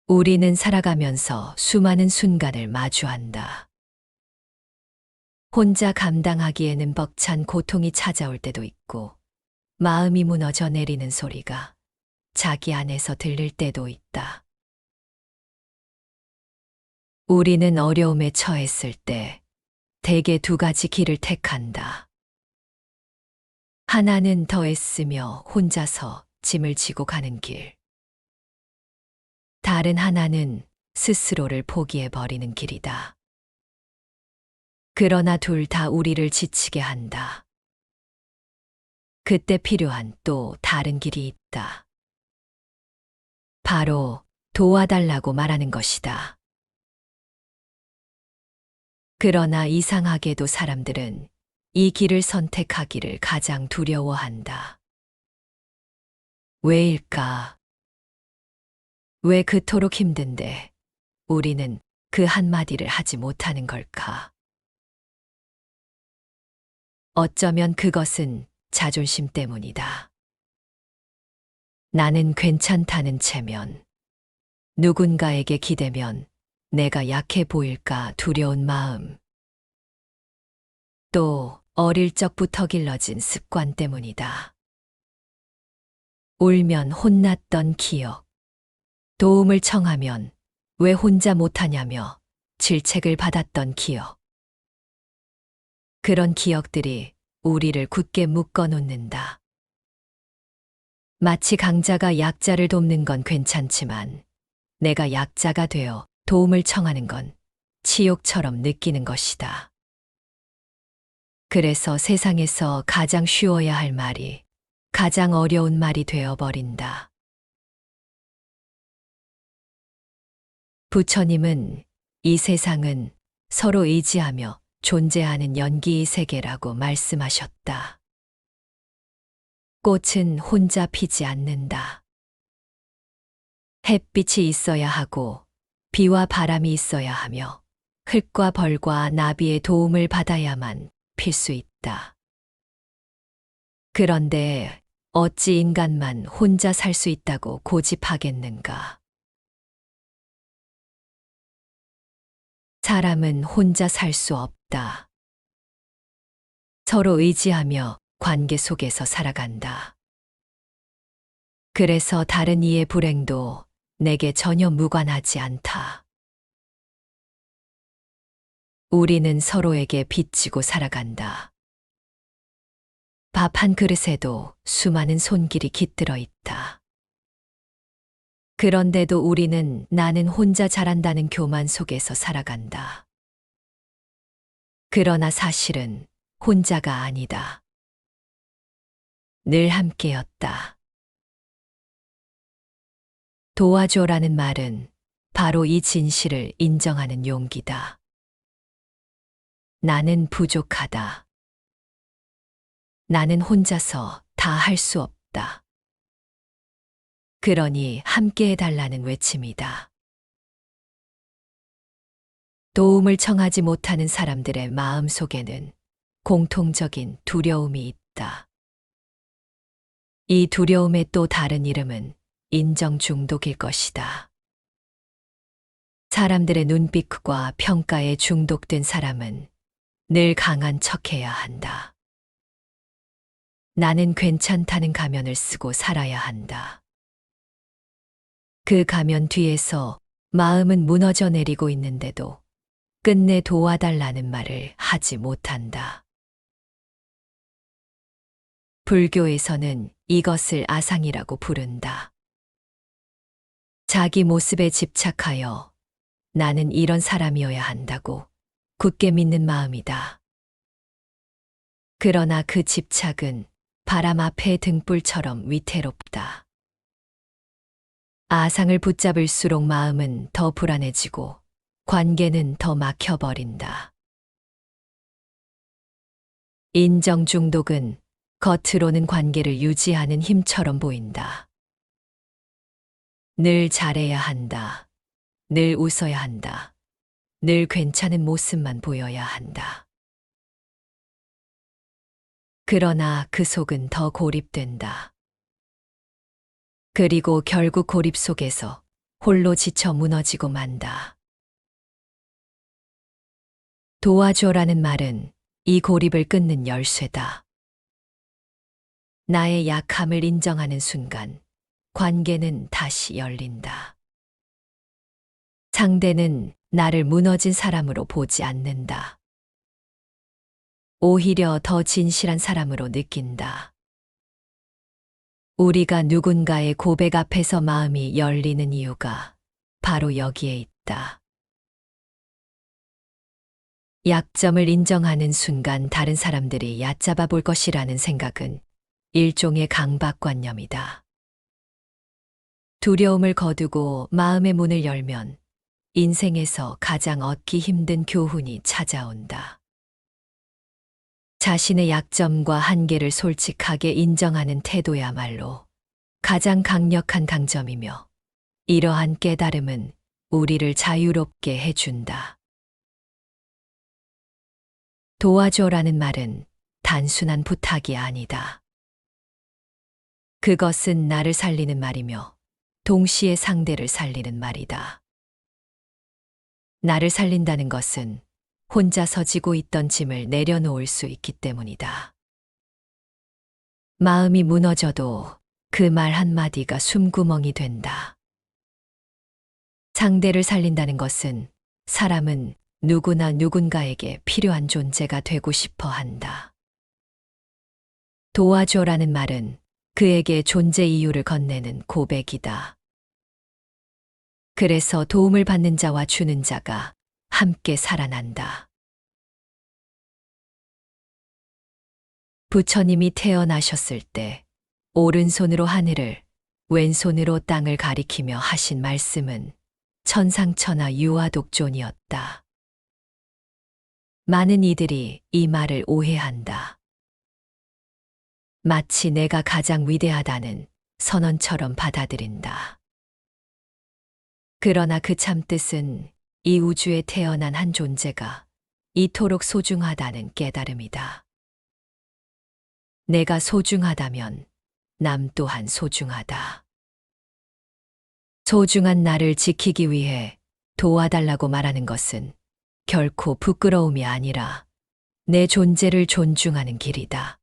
우리는 살아가면서 수많은 순간을 마주한다. 혼자 감당하기에는 벅찬 고통이 찾아올 때도 있고, 마음이 무너져 내리는 소리가 자기 안에서 들릴 때도 있다. 우리는 어려움에 처했을 때 대개 두 가지 길을 택한다. 하나는 더 애쓰며 혼자서 짐을 지고 가는 길. 다른 하나는 스스로를 포기해버리는 길이다. 그러나 둘 다 우리를 지치게 한다. 그때 필요한 또 다른 길이 있다. 바로 도와달라고 말하는 것이다. 그러나 이상하게도 사람들은 이 길을 선택하기를 가장 두려워한다. 왜일까? 왜 그토록 힘든데 우리는 그 한마디를 하지 못하는 걸까? 어쩌면 그것은 자존심 때문이다. 나는 괜찮다는 체면, 누군가에게 기대면 내가 약해 보일까 두려운 마음, 또 어릴 적부터 길러진 습관 때문이다. 울면 혼났던 기억, 도움을 청하면 왜 혼자 못하냐며 질책을 받았던 기억. 그런 기억들이 우리를 굳게 묶어 놓는다. 마치 강자가 약자를 돕는 건 괜찮지만 내가 약자가 되어 도움을 청하는 건 치욕처럼 느끼는 것이다. 그래서 세상에서 가장 쉬워야 할 말이 가장 어려운 말이 되어버린다. 부처님은 이 세상은 서로 의지하며 존재하는 연기의 세계라고 말씀하셨다. 꽃은 혼자 피지 않는다. 햇빛이 있어야 하고 비와 바람이 있어야 하며 흙과 벌과 나비의 도움을 받아야만 필 수 있다. 그런데 어찌 인간만 혼자 살 수 있다고 고집하겠는가? 사람은 혼자 살 수 없다. 서로 의지하며 관계 속에서 살아간다. 그래서 다른 이의 불행도 내게 전혀 무관하지 않다. 우리는 서로에게 빚지고 살아간다. 밥 한 그릇에도 수많은 손길이 깃들어 있다. 그런데도 우리는 나는 혼자 잘한다는 교만 속에서 살아간다. 그러나 사실은 혼자가 아니다. 늘 함께였다. 도와줘라는 말은 바로 이 진실을 인정하는 용기다. 나는 부족하다. 나는 혼자서 다 할 수 없다. 그러니 함께 해달라는 외침이다. 도움을 청하지 못하는 사람들의 마음 속에는 공통적인 두려움이 있다. 이 두려움의 또 다른 이름은 인정 중독일 것이다. 사람들의 눈빛과 평가에 중독된 사람은 늘 강한 척해야 한다. 나는 괜찮다는 가면을 쓰고 살아야 한다. 그 가면 뒤에서 마음은 무너져 내리고 있는데도 끝내 도와달라는 말을 하지 못한다. 불교에서는 이것을 아상이라고 부른다. 자기 모습에 집착하여 나는 이런 사람이어야 한다고 굳게 믿는 마음이다. 그러나 그 집착은 바람 앞의 등불처럼 위태롭다. 아상을 붙잡을수록 마음은 더 불안해지고 관계는 더 막혀버린다. 인정 중독은 겉으로는 관계를 유지하는 힘처럼 보인다. 늘 잘해야 한다. 늘 웃어야 한다. 늘 괜찮은 모습만 보여야 한다. 그러나 그 속은 더 고립된다. 그리고 결국 고립 속에서 홀로 지쳐 무너지고 만다. 도와줘라는 말은 이 고립을 끊는 열쇠다. 나의 약함을 인정하는 순간 관계는 다시 열린다. 상대는 나를 무너진 사람으로 보지 않는다. 오히려 더 진실한 사람으로 느낀다. 우리가 누군가의 고백 앞에서 마음이 열리는 이유가 바로 여기에 있다. 약점을 인정하는 순간 다른 사람들이 얕잡아 볼 것이라는 생각은 일종의 강박관념이다. 두려움을 거두고 마음의 문을 열면 인생에서 가장 얻기 힘든 교훈이 찾아온다. 자신의 약점과 한계를 솔직하게 인정하는 태도야말로 가장 강력한 강점이며 이러한 깨달음은 우리를 자유롭게 해준다. 도와줘라는 말은 단순한 부탁이 아니다. 그것은 나를 살리는 말이며 동시에 상대를 살리는 말이다. 나를 살린다는 것은 혼자서 지고 있던 짐을 내려놓을 수 있기 때문이다. 마음이 무너져도 그 말 한마디가 숨구멍이 된다. 상대를 살린다는 것은 사람은 누구나 누군가에게 필요한 존재가 되고 싶어 한다. 도와줘라는 말은 그에게 존재 이유를 건네는 고백이다. 그래서 도움을 받는 자와 주는 자가 함께 살아난다. 부처님이 태어나셨을 때 오른손으로 하늘을, 왼손으로 땅을 가리키며 하신 말씀은 천상천하 유아독존이었다. 많은 이들이 이 말을 오해한다. 마치 내가 가장 위대하다는 선언처럼 받아들인다. 그러나 그 참뜻은 이 우주에 태어난 한 존재가 이토록 소중하다는 깨달음이다. 내가 소중하다면 남 또한 소중하다. 소중한 나를 지키기 위해 도와달라고 말하는 것은 결코 부끄러움이 아니라 내 존재를 존중하는 길이다.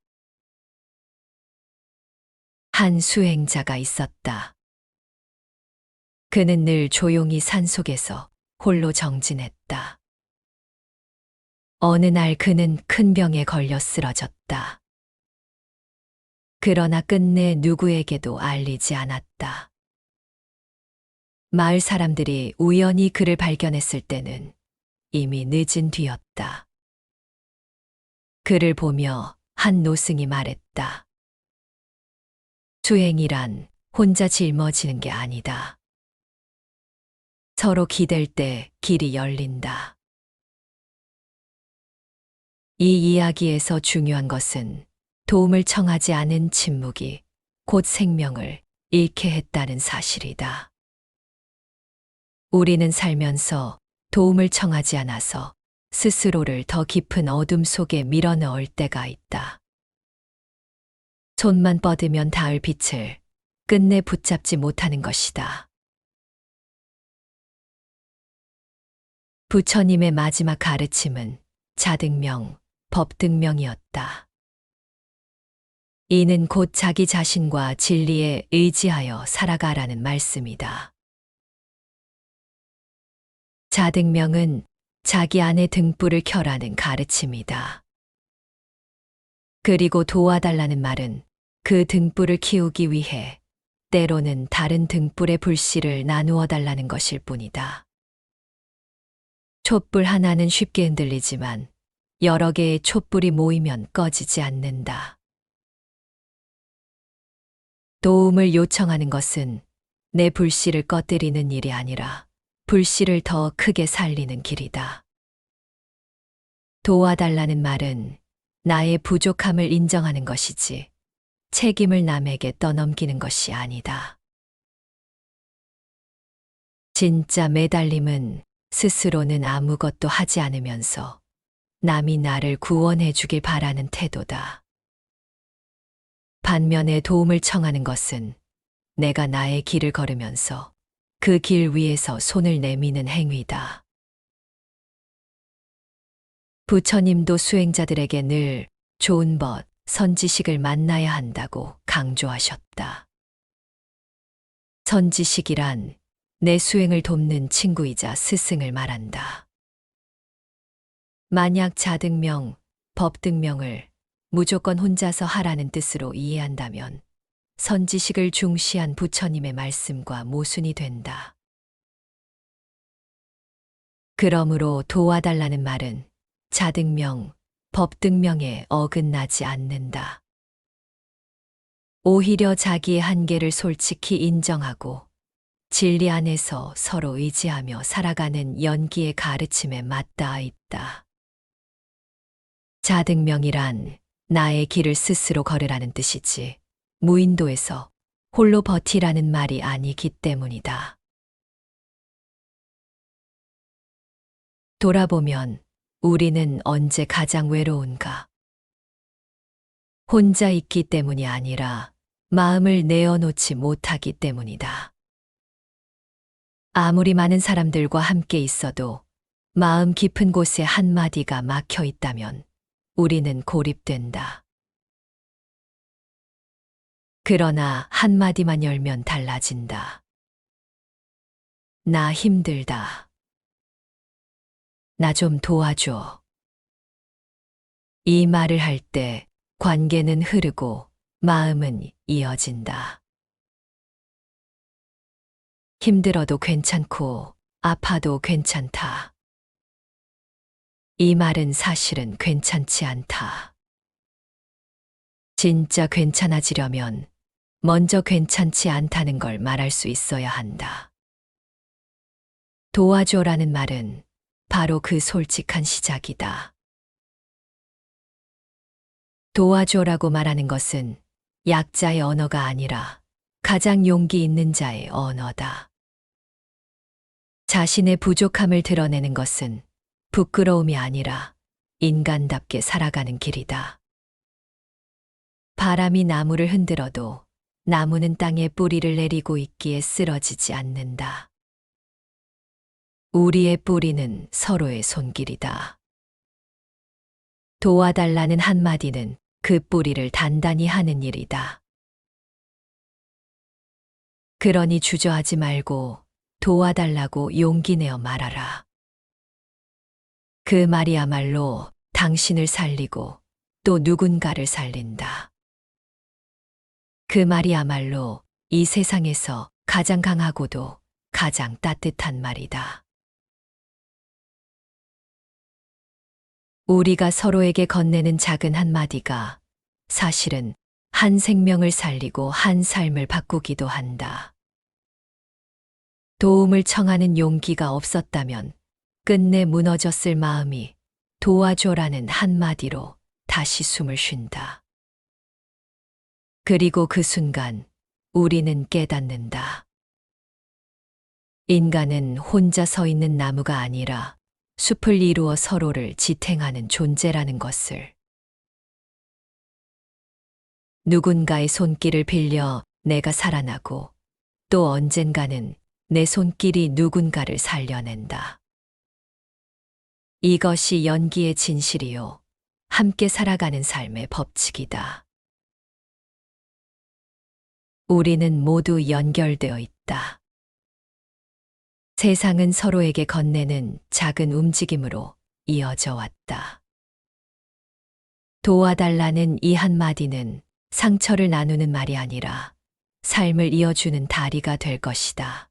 한 수행자가 있었다. 그는 늘 조용히 산속에서 홀로 정진했다. 어느 날 그는 큰 병에 걸려 쓰러졌다. 그러나 끝내 누구에게도 알리지 않았다. 마을 사람들이 우연히 그를 발견했을 때는 이미 늦은 뒤였다. 그를 보며 한 노승이 말했다. 수행이란 혼자 짊어지는 게 아니다. 서로 기댈 때 길이 열린다. 이 이야기에서 중요한 것은 도움을 청하지 않은 침묵이 곧 생명을 잃게 했다는 사실이다. 우리는 살면서 도움을 청하지 않아서 스스로를 더 깊은 어둠 속에 밀어넣을 때가 있다. 손만 뻗으면 닿을 빛을 끝내 붙잡지 못하는 것이다. 부처님의 마지막 가르침은 자등명, 법등명이었다. 이는 곧 자기 자신과 진리에 의지하여 살아가라는 말씀이다. 자등명은 자기 안에 등불을 켜라는 가르침이다. 그리고 도와달라는 말은 그 등불을 키우기 위해 때로는 다른 등불의 불씨를 나누어 달라는 것일 뿐이다. 촛불 하나는 쉽게 흔들리지만 여러 개의 촛불이 모이면 꺼지지 않는다. 도움을 요청하는 것은 내 불씨를 꺼뜨리는 일이 아니라 불씨를 더 크게 살리는 길이다. 도와달라는 말은 나의 부족함을 인정하는 것이지 책임을 남에게 떠넘기는 것이 아니다. 진짜 매달림은 스스로는 아무것도 하지 않으면서 남이 나를 구원해 주길 바라는 태도다. 반면에 도움을 청하는 것은 내가 나의 길을 걸으면서 그 길 위에서 손을 내미는 행위다. 부처님도 수행자들에게 늘 좋은 벗, 선지식을 만나야 한다고 강조하셨다. 선지식이란 내 수행을 돕는 친구이자 스승을 말한다. 만약 자등명, 법등명을 무조건 혼자서 하라는 뜻으로 이해한다면 선지식을 중시한 부처님의 말씀과 모순이 된다. 그러므로 도와달라는 말은 자등명, 법등명에 어긋나지 않는다. 오히려 자기의 한계를 솔직히 인정하고 진리 안에서 서로 의지하며 살아가는 연기의 가르침에 맞닿아 있다. 자등명이란 나의 길을 스스로 걸으라는 뜻이지 무인도에서 홀로 버티라는 말이 아니기 때문이다. 돌아보면 우리는 언제 가장 외로운가? 혼자 있기 때문이 아니라 마음을 내어놓지 못하기 때문이다. 아무리 많은 사람들과 함께 있어도 마음 깊은 곳에 한마디가 막혀 있다면 우리는 고립된다. 그러나 한마디만 열면 달라진다. 나 힘들다. 나 좀 도와줘. 이 말을 할 때 관계는 흐르고 마음은 이어진다. 힘들어도 괜찮고 아파도 괜찮다. 이 말은 사실은 괜찮지 않다. 진짜 괜찮아지려면 먼저 괜찮지 않다는 걸 말할 수 있어야 한다. 도와줘라는 말은 바로 그 솔직한 시작이다. 도와줘라고 말하는 것은 약자의 언어가 아니라 가장 용기 있는 자의 언어다. 자신의 부족함을 드러내는 것은 부끄러움이 아니라 인간답게 살아가는 길이다. 바람이 나무를 흔들어도 나무는 땅에 뿌리를 내리고 있기에 쓰러지지 않는다. 우리의 뿌리는 서로의 손길이다. 도와달라는 한마디는 그 뿌리를 단단히 하는 일이다. 그러니 주저하지 말고 도와달라고 용기 내어 말하라. 그 말이야말로 당신을 살리고 또 누군가를 살린다. 그 말이야말로 이 세상에서 가장 강하고도 가장 따뜻한 말이다. 우리가 서로에게 건네는 작은 한마디가 사실은 한 생명을 살리고 한 삶을 바꾸기도 한다. 도움을 청하는 용기가 없었다면 끝내 무너졌을 마음이 도와줘라는 한마디로 다시 숨을 쉰다. 그리고 그 순간 우리는 깨닫는다. 인간은 혼자 서 있는 나무가 아니라 숲을 이루어 서로를 지탱하는 존재라는 것을. 누군가의 손길을 빌려 내가 살아나고 또 언젠가는 내 손길이 누군가를 살려낸다. 이것이 연기의 진실이요. 함께 살아가는 삶의 법칙이다. 우리는 모두 연결되어 있다. 세상은 서로에게 건네는 작은 움직임으로 이어져 왔다. 도와달라는 이 한마디는 상처를 나누는 말이 아니라 삶을 이어주는 다리가 될 것이다.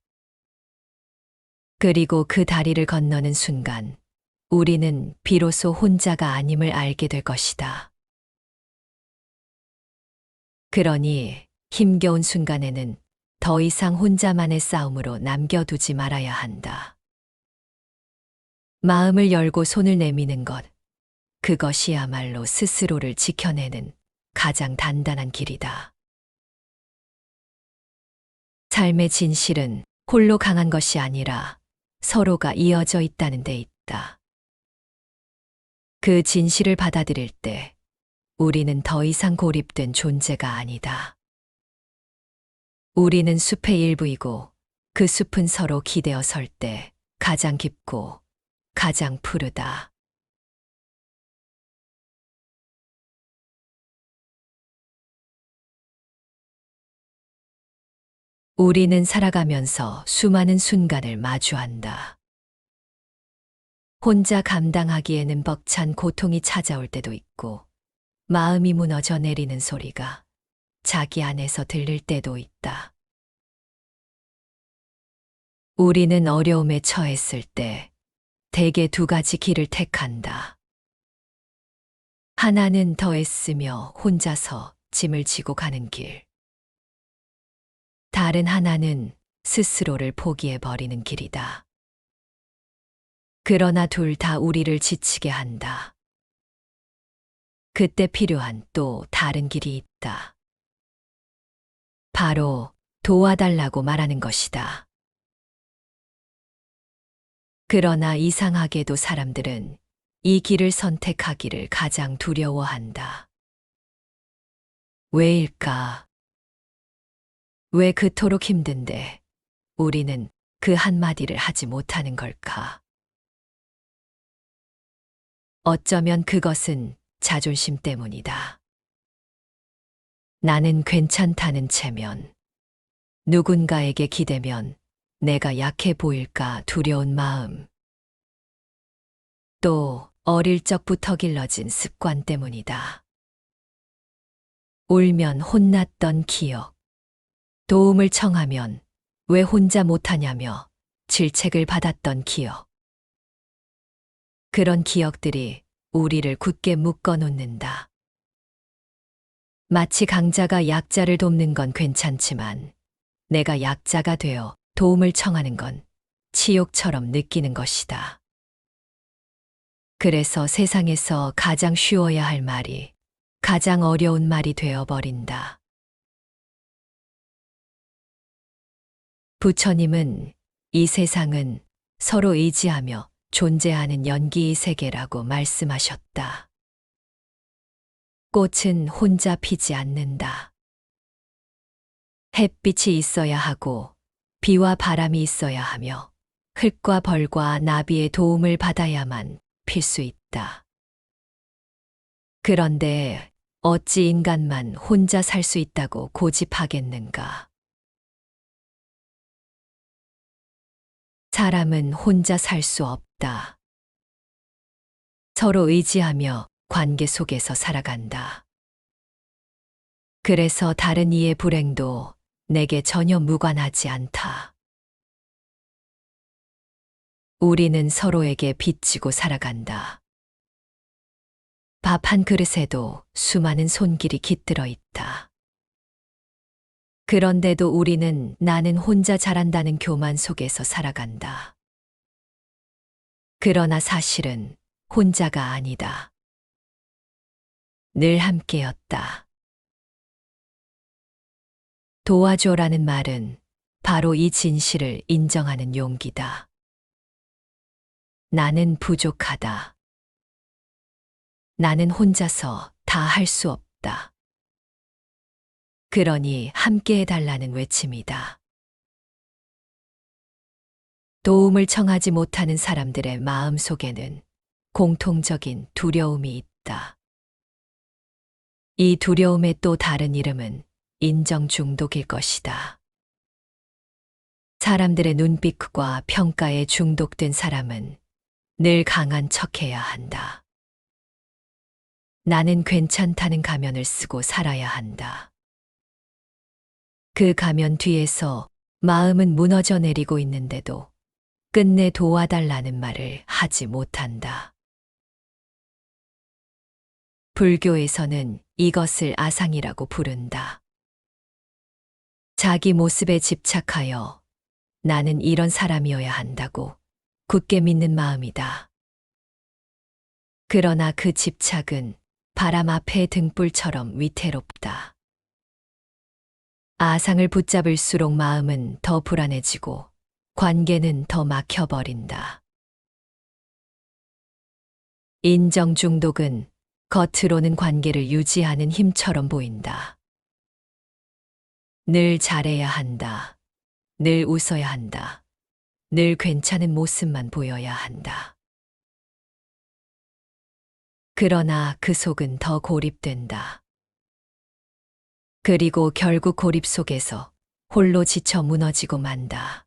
그리고 그 다리를 건너는 순간 우리는 비로소 혼자가 아님을 알게 될 것이다. 그러니 힘겨운 순간에는 더 이상 혼자만의 싸움으로 남겨두지 말아야 한다. 마음을 열고 손을 내미는 것, 그것이야말로 스스로를 지켜내는 가장 단단한 길이다. 삶의 진실은 홀로 강한 것이 아니라 서로가 이어져 있다는 데 있다. 그 진실을 받아들일 때 우리는 더 이상 고립된 존재가 아니다. 우리는 숲의 일부이고 그 숲은 서로 기대어 설 때 가장 깊고 가장 푸르다. 우리는 살아가면서 수많은 순간을 마주한다. 혼자 감당하기에는 벅찬 고통이 찾아올 때도 있고, 마음이 무너져 내리는 소리가 자기 안에서 들릴 때도 있다. 우리는 어려움에 처했을 때 대개 두 가지 길을 택한다. 하나는 더 애쓰며 혼자서 짐을 지고 가는 길. 다른 하나는 스스로를 포기해버리는 길이다. 그러나 둘 다 우리를 지치게 한다. 그때 필요한 또 다른 길이 있다. 바로 도와달라고 말하는 것이다. 그러나 이상하게도 사람들은 이 길을 선택하기를 가장 두려워한다. 왜일까? 왜 그토록 힘든데 우리는 그 한마디를 하지 못하는 걸까? 어쩌면 그것은 자존심 때문이다. 나는 괜찮다는 체면, 누군가에게 기대면 내가 약해 보일까 두려운 마음, 또 어릴 적부터 길러진 습관 때문이다. 울면 혼났던 기억, 도움을 청하면 왜 혼자 못하냐며 질책을 받았던 기억. 그런 기억들이 우리를 굳게 묶어 놓는다. 마치 강자가 약자를 돕는 건 괜찮지만 내가 약자가 되어 도움을 청하는 건 치욕처럼 느끼는 것이다. 그래서 세상에서 가장 쉬워야 할 말이 가장 어려운 말이 되어버린다. 부처님은 이 세상은 서로 의지하며 존재하는 연기의 세계라고 말씀하셨다. 꽃은 혼자 피지 않는다. 햇빛이 있어야 하고 비와 바람이 있어야 하며 흙과 벌과 나비의 도움을 받아야만 필 수 있다. 그런데 어찌 인간만 혼자 살 수 있다고 고집하겠는가? 사람은 혼자 살 수 없다. 서로 의지하며 관계 속에서 살아간다. 그래서 다른 이의 불행도 내게 전혀 무관하지 않다. 우리는 서로에게 빚지고 살아간다. 밥 한 그릇에도 수많은 손길이 깃들어 있다. 그런데도 우리는 나는 혼자 잘한다는 교만 속에서 살아간다. 그러나 사실은 혼자가 아니다. 늘 함께였다. 도와줘라는 말은 바로 이 진실을 인정하는 용기다. 나는 부족하다. 나는 혼자서 다 할 수 없다. 그러니 함께 해달라는 외침이다. 도움을 청하지 못하는 사람들의 마음 속에는 공통적인 두려움이 있다. 이 두려움의 또 다른 이름은 인정 중독일 것이다. 사람들의 눈빛과 평가에 중독된 사람은 늘 강한 척해야 한다. 나는 괜찮다는 가면을 쓰고 살아야 한다. 그 가면 뒤에서 마음은 무너져 내리고 있는데도 끝내 도와달라는 말을 하지 못한다. 불교에서는 이것을 아상이라고 부른다. 자기 모습에 집착하여 나는 이런 사람이어야 한다고 굳게 믿는 마음이다. 그러나 그 집착은 바람 앞의 등불처럼 위태롭다. 아상을 붙잡을수록 마음은 더 불안해지고 관계는 더 막혀버린다. 인정 중독은 겉으로는 관계를 유지하는 힘처럼 보인다. 늘 잘해야 한다. 늘 웃어야 한다. 늘 괜찮은 모습만 보여야 한다. 그러나 그 속은 더 고립된다. 그리고 결국 고립 속에서 홀로 지쳐 무너지고 만다.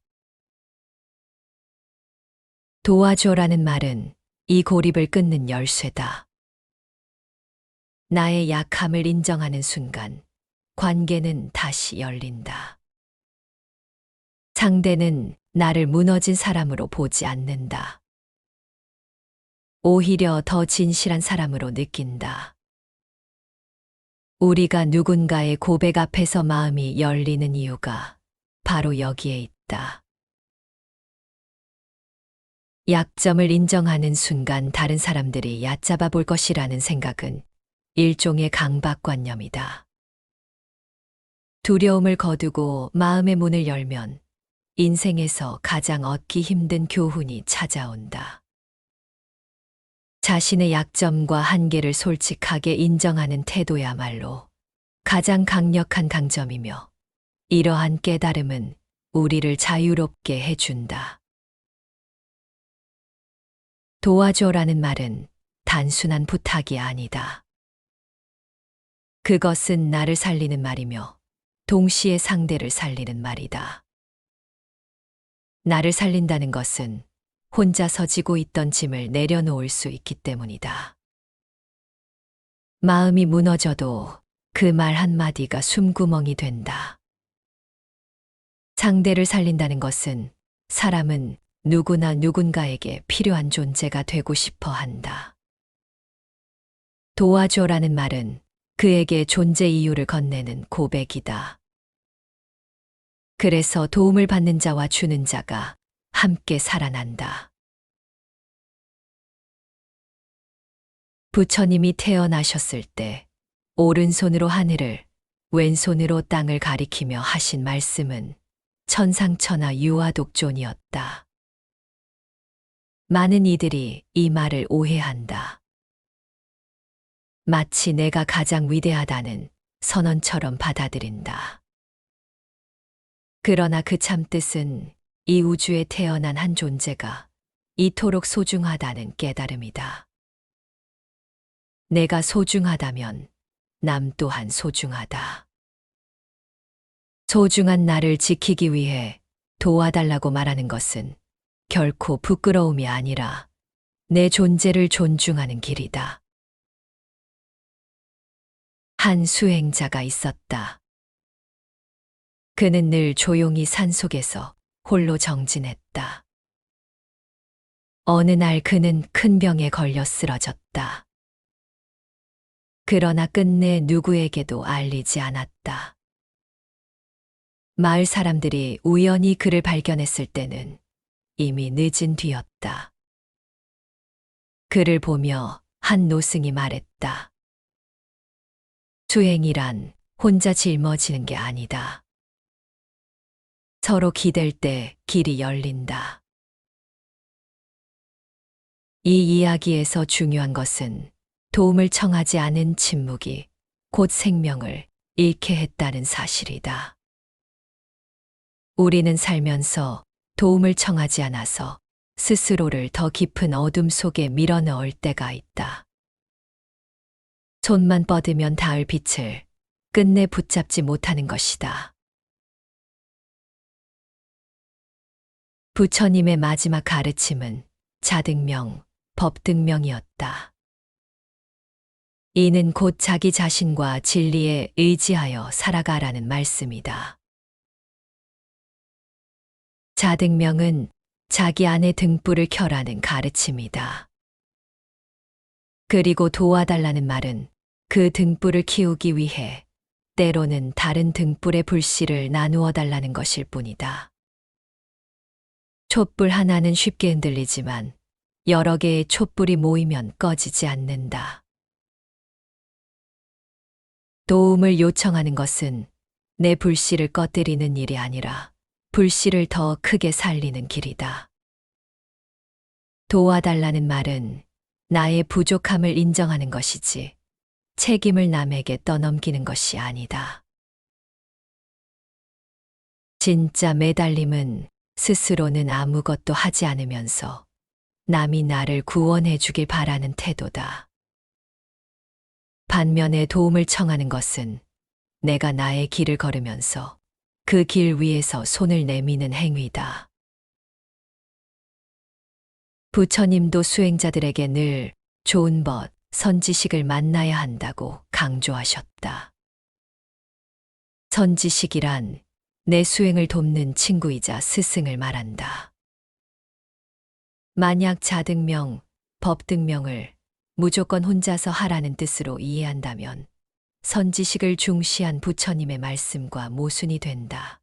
도와줘라는 말은 이 고립을 끊는 열쇠다. 나의 약함을 인정하는 순간 관계는 다시 열린다. 상대는 나를 무너진 사람으로 보지 않는다. 오히려 더 진실한 사람으로 느낀다. 우리가 누군가의 고백 앞에서 마음이 열리는 이유가 바로 여기에 있다. 약점을 인정하는 순간 다른 사람들이 얕잡아 볼 것이라는 생각은 일종의 강박관념이다. 두려움을 거두고 마음의 문을 열면 인생에서 가장 얻기 힘든 교훈이 찾아온다. 자신의 약점과 한계를 솔직하게 인정하는 태도야말로 가장 강력한 강점이며 이러한 깨달음은 우리를 자유롭게 해준다. 도와줘라는 말은 단순한 부탁이 아니다. 그것은 나를 살리는 말이며 동시에 상대를 살리는 말이다. 나를 살린다는 것은 혼자서 지고 있던 짐을 내려놓을 수 있기 때문이다. 마음이 무너져도 그 말 한마디가 숨구멍이 된다. 상대를 살린다는 것은 사람은 누구나 누군가에게 필요한 존재가 되고 싶어 한다. 도와줘라는 말은 그에게 존재 이유를 건네는 고백이다. 그래서 도움을 받는 자와 주는 자가 함께 살아난다. 부처님이 태어나셨을 때 오른손으로 하늘을, 왼손으로 땅을 가리키며 하신 말씀은 천상천하 유아독존이었다. 많은 이들이 이 말을 오해한다. 마치 내가 가장 위대하다는 선언처럼 받아들인다. 그러나 그 참뜻은 이 우주에 태어난 한 존재가 이토록 소중하다는 깨달음이다. 내가 소중하다면 남 또한 소중하다. 소중한 나를 지키기 위해 도와달라고 말하는 것은 결코 부끄러움이 아니라 내 존재를 존중하는 길이다. 한 수행자가 있었다. 그는 늘 조용히 산속에서 홀로 정진했다. 어느 날 그는 큰 병에 걸려 쓰러졌다. 그러나 끝내 누구에게도 알리지 않았다. 마을 사람들이 우연히 그를 발견했을 때는 이미 늦은 뒤였다. 그를 보며 한 노승이 말했다. 수행이란 혼자 짊어지는 게 아니다. 서로 기댈 때 길이 열린다. 이 이야기에서 중요한 것은 도움을 청하지 않은 침묵이 곧 생명을 잃게 했다는 사실이다. 우리는 살면서 도움을 청하지 않아서 스스로를 더 깊은 어둠 속에 밀어넣을 때가 있다. 손만 뻗으면 닿을 빛을 끝내 붙잡지 못하는 것이다. 부처님의 마지막 가르침은 자등명, 법등명이었다. 이는 곧 자기 자신과 진리에 의지하여 살아가라는 말씀이다. 자등명은 자기 안에 등불을 켜라는 가르침이다. 그리고 도와달라는 말은 그 등불을 키우기 위해 때로는 다른 등불의 불씨를 나누어 달라는 것일 뿐이다. 촛불 하나는 쉽게 흔들리지만 여러 개의 촛불이 모이면 꺼지지 않는다. 도움을 요청하는 것은 내 불씨를 꺼뜨리는 일이 아니라 불씨를 더 크게 살리는 길이다. 도와달라는 말은 나의 부족함을 인정하는 것이지 책임을 남에게 떠넘기는 것이 아니다. 진짜 매달림은 스스로는 아무것도 하지 않으면서 남이 나를 구원해 주길 바라는 태도다. 반면에 도움을 청하는 것은 내가 나의 길을 걸으면서 그 길 위에서 손을 내미는 행위다. 부처님도 수행자들에게 늘 좋은 벗, 선지식을 만나야 한다고 강조하셨다. 선지식이란 내 수행을 돕는 친구이자 스승을 말한다. 만약 자등명, 법등명을 무조건 혼자서 하라는 뜻으로 이해한다면 선지식을 중시한 부처님의 말씀과 모순이 된다.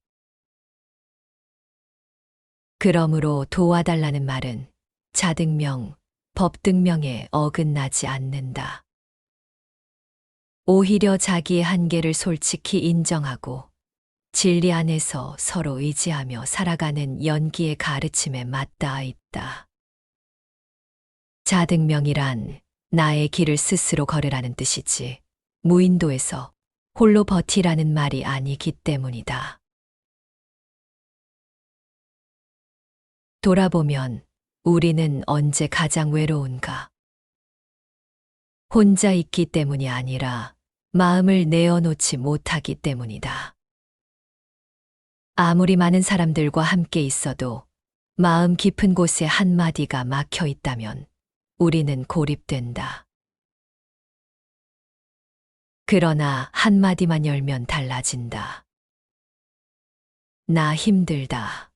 그러므로 도와달라는 말은 자등명, 법등명에 어긋나지 않는다. 오히려 자기의 한계를 솔직히 인정하고 진리 안에서 서로 의지하며 살아가는 연기의 가르침에 맞닿아 있다. 자등명이란 나의 길을 스스로 걸으라는 뜻이지 무인도에서 홀로 버티라는 말이 아니기 때문이다. 돌아보면 우리는 언제 가장 외로운가? 혼자 있기 때문이 아니라 마음을 내어놓지 못하기 때문이다. 아무리 많은 사람들과 함께 있어도 마음 깊은 곳에 한마디가 막혀 있다면 우리는 고립된다. 그러나 한마디만 열면 달라진다. 나 힘들다.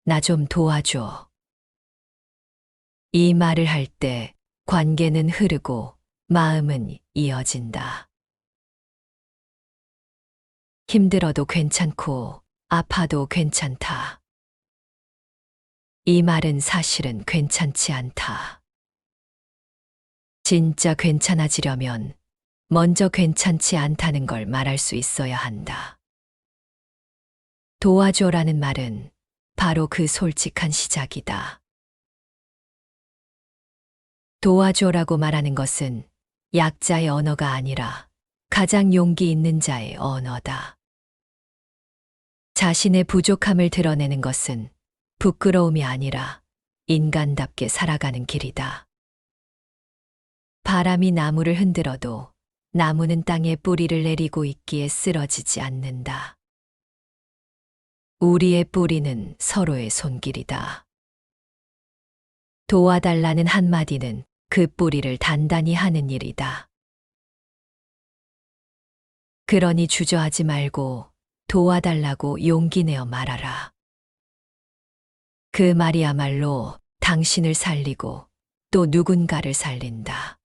나 좀 도와줘. 이 말을 할 때 관계는 흐르고 마음은 이어진다. 힘들어도 괜찮고 아파도 괜찮다. 이 말은 사실은 괜찮지 않다. 진짜 괜찮아지려면 먼저 괜찮지 않다는 걸 말할 수 있어야 한다. 도와줘라는 말은 바로 그 솔직한 시작이다. 도와줘라고 말하는 것은 약자의 언어가 아니라 가장 용기 있는 자의 언어다. 자신의 부족함을 드러내는 것은 부끄러움이 아니라 인간답게 살아가는 길이다. 바람이 나무를 흔들어도 나무는 땅에 뿌리를 내리고 있기에 쓰러지지 않는다. 우리의 뿌리는 서로의 손길이다. 도와달라는 한마디는 그 뿌리를 단단히 하는 일이다. 그러니 주저하지 말고 도와달라고 용기 내어 말하라. 그 말이야말로 당신을 살리고 또 누군가를 살린다.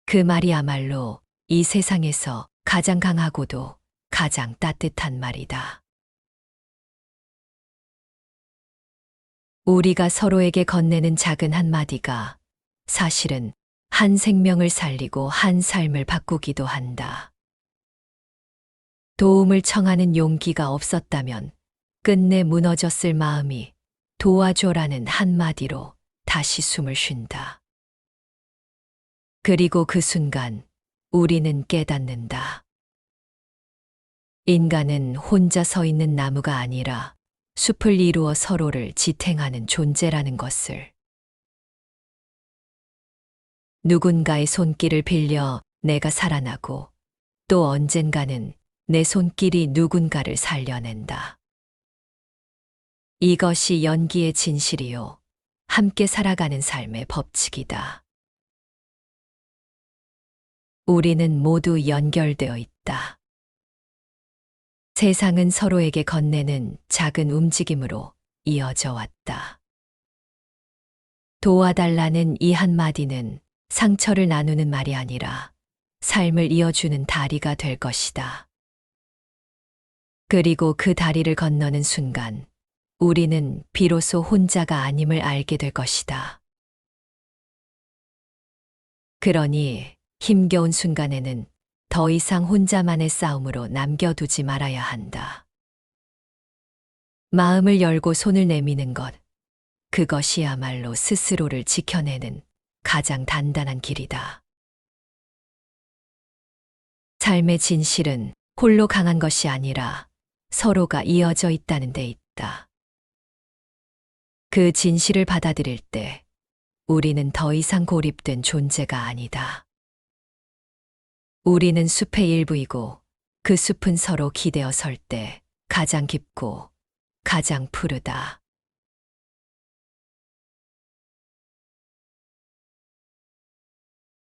그 말이야말로 이 세상에서 가장 강하고도 가장 따뜻한 말이다. 우리가 서로에게 건네는 작은 한마디가 사실은 한 생명을 살리고 한 삶을 바꾸기도 한다. 도움을 청하는 용기가 없었다면 끝내 무너졌을 마음이 도와줘라는 한마디로 다시 숨을 쉰다. 그리고 그 순간 우리는 깨닫는다. 인간은 혼자 서 있는 나무가 아니라 숲을 이루어 서로를 지탱하는 존재라는 것을. 누군가의 손길을 빌려 내가 살아나고 또 언젠가는 내 손길이 누군가를 살려낸다. 이것이 연기의 진실이요. 함께 살아가는 삶의 법칙이다. 우리는 모두 연결되어 있다. 세상은 서로에게 건네는 작은 움직임으로 이어져 왔다. 도와달라는 이 한마디는 상처를 나누는 말이 아니라 삶을 이어주는 다리가 될 것이다. 그리고 그 다리를 건너는 순간 우리는 비로소 혼자가 아님을 알게 될 것이다. 그러니 힘겨운 순간에는 더 이상 혼자만의 싸움으로 남겨두지 말아야 한다. 마음을 열고 손을 내미는 것, 그것이야말로 스스로를 지켜내는 가장 단단한 길이다. 삶의 진실은 홀로 강한 것이 아니라 서로가 이어져 있다는 데 있다. 그 진실을 받아들일 때 우리는 더 이상 고립된 존재가 아니다. 우리는 숲의 일부이고 그 숲은 서로 기대어 설 때 가장 깊고 가장 푸르다.